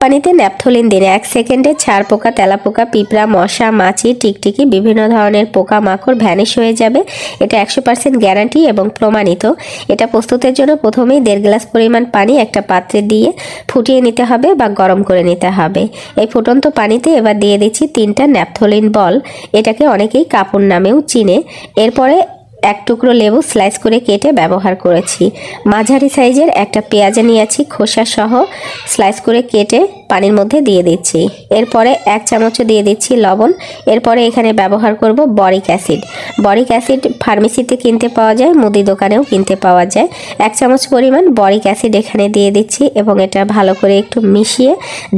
পানিতে ন্যাপথলিন দিন 1 সেকেন্ডে ছাড় পোকা, তেলাপোকা, পিঁপড়া, মশা, মাছি, টিকটিকি বিভিন্ন ধরনের পোকা মাকড় ভ্যানিশ হয়ে যাবে। এটা 100% গ্যারান্টি এবং প্রমাণিত। এটা প্রস্তুতের জন্য প্রথমেই 1.5 গ্লাস পরিমাণ পানি একটা পাত্রে দিয়ে ফুটিয়ে নিতে হবে বা গরম করে নিতে হবে। এই ফুটন্ত পানিতে এবার দিয়ে দিচ্ছি 3টা ন্যাপথলিন বল। এটাকে অনেকেই কাপড় নামেও চিনে। এরপরে 1 টুকরো লেবু স্লাইস করে কেটে ব্যবহার করেছি। মাঝারি সাইজের একটা পেঁয়াজ নিয়েছি, খোসা সহ স্লাইস করে কেটে পানির মধ্যে দিয়ে দিচ্ছি। এরপরে 1 চামচ দিয়ে দিচ্ছি লবণ। এরপরে এখানে ব্যবহার করব বরিক অ্যাসিড। বরিক অ্যাসিড ফার্মেসিতে কিনতে পাওয়া যায়, মুদি দোকানেও কিনতে পাওয়া যায়। 1 চামচ পরিমাণ বরিক অ্যাসিড এখানে দিয়ে দিচ্ছি এবং এটা ভালো করে একটু মিশিয়ে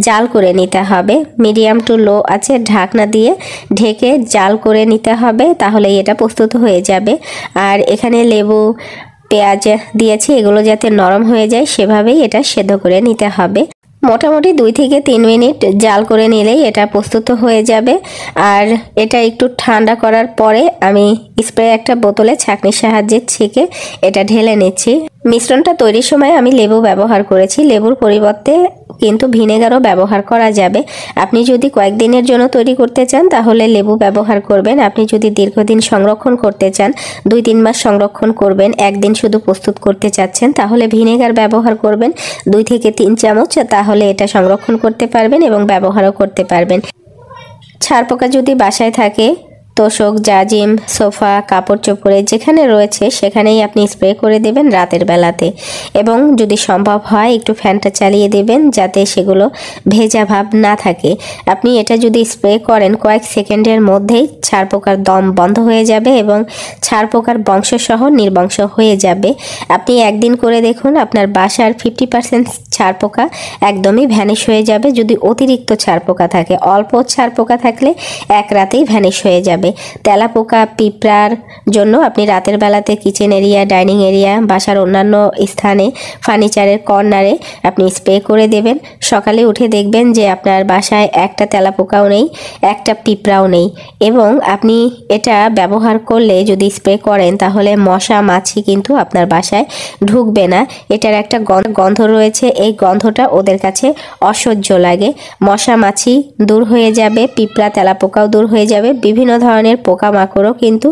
জাল করে নিতে হবে। মিডিয়াম টু লো আছে ঢাকনা দিয়ে ঢেকে জাল করে নিতে হবে, তাহলেই এটা প্রস্তুত হয়ে যাবে। আর এখানে লেবু, পেঁয়াজ দিয়েছি, এগুলো যাতে নরম হয়ে যায় সেভাবেই এটা সেদ্ধ করে নিতে হবে। মোটামুটি 2 থেকে 3 মিনিট জাল করে নিলেই এটা প্রস্তুত হয়ে যাবে। আর এটা একটু ঠান্ডা করার পরে আমি স্প্রে একটা বোতলে ছাঁকনির সাহায্যে ছেঁকে এটা ঢেলে নিচ্ছি। মিশ্রণটা তৈরির সময় আমি লেবু ব্যবহার করেছি। লেবুর পরিবর্তে কিন্তু ভিনেগারও ব্যবহার করা যাবে। আপনি যদি কয়েকদিনের জন্য তৈরি করতে চান তাহলে লেবু ব্যবহার করবেন। আপনি যদি দীর্ঘদিন সংরক্ষণ করতে চান, 2-3 মাস সংরক্ষণ করবেন, একদিন শুধু প্রস্তুত করতে চাচ্ছেন, তাহলে ভিনেগার ব্যবহার করবেন 2 থেকে 3 চামচ। তাহলে এটা সংরক্ষণ করতে পারবেন এবং ব্যবহারও করতে পারবেন। ছাড় পোকা যদি বাসায় থাকে, তোশক, জাজিম, সোফা, কাপড় চোপড়ে যেখানে রয়েছে সেখানেই আপনি স্প্রে করে দেবেন রাতের বেলাতে। এবং যদি সম্ভব হয় একটু ফ্যানটা চালিয়ে দেবেন যাতে সেগুলো ভেজা ভাব না থাকে। আপনি এটা যদি স্প্রে করেন কয়েক সেকেন্ডের মধ্যেই ছাড় পোকার দম বন্ধ হয়ে যাবে এবং ছাড় পোকার বংশসহ নির্বংশ হয়ে যাবে। আপনি একদিন করে দেখুন, আপনার বাসার 50% ছাড় পোকা একদমই ভ্যানিশ হয়ে যাবে। যদি অতিরিক্ত ছাড় পোকা থাকে, অল্প ছাড় পোকা থাকলে 1 রাতেই ভ্যানিশ হয়ে যাবে। তেলাপোকা, পিঁপড়ার জন্য আপনি রাতের বেলাতে কিচেন এরিয়া, ডাইনিং এরিয়া, বাসার অন্যান্য স্থানে, ফার্নিচারের কর্নারে আপনি স্প্রে করে দেবেন। সকালে উঠে দেখবেন যে আপনার বাসায় একটা তেলাপোকাও নেই, একটা পিঁপড়াও নেই। এবং আপনি এটা ব্যবহার করলে যদি স্প্রে করেন তাহলে মশা, মাছি কিন্তু আপনার বাসায় ঢুকবে না। এটার একটা গন্ধ রয়েছে, এই গন্ধটা ওদের কাছে অসহ্য লাগে। মশা, মাছি দূর হয়ে যাবে, পিঁপড়া, তেলাপোকাও দূর হয়ে যাবে, বিভিন্ন ধরনের পোকামাকড়ও কিন্তু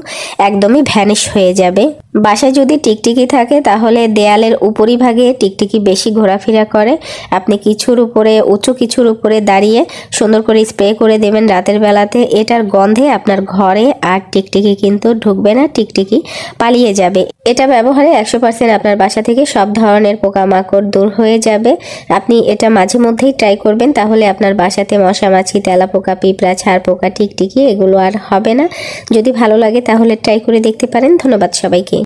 একদমই ভ্যানিশ হয়ে যাবে। বাসায় যদি টিকটিকি থাকে তাহলে দেয়ালের উপরিভাগে টিকটিকি বেশি ঘোরাফেরা করে। আপনি কিছুর উপরে, উঁচু কিছুর উপরে দাঁড়িয়ে সুন্দর করে স্প্রে করে দেবেন রাতের বেলাতে। এটার গন্ধে আপনার ঘরে আর টিকটিকি কিন্তু ঢুকবে না, টিকটিকি পালিয়ে যাবে। এটা ব্যবহারে 100% আপনার বাসা থেকে সব ধরনের পোকামাকড় দূর হয়ে যাবে। আপনি এটা মাঝে মধ্যেই ট্রাই করবেন, তাহলে আপনার বাসাতে মশা, মাছি, তেলাপোকা, পিঁপড়া, ছাড় পোকা, টিকটিকি এগুলো আর হবে না। যদি ভালো লাগে তাহলে ট্রাই করে দেখতে পারেন। ধন্যবাদ সবাইকে।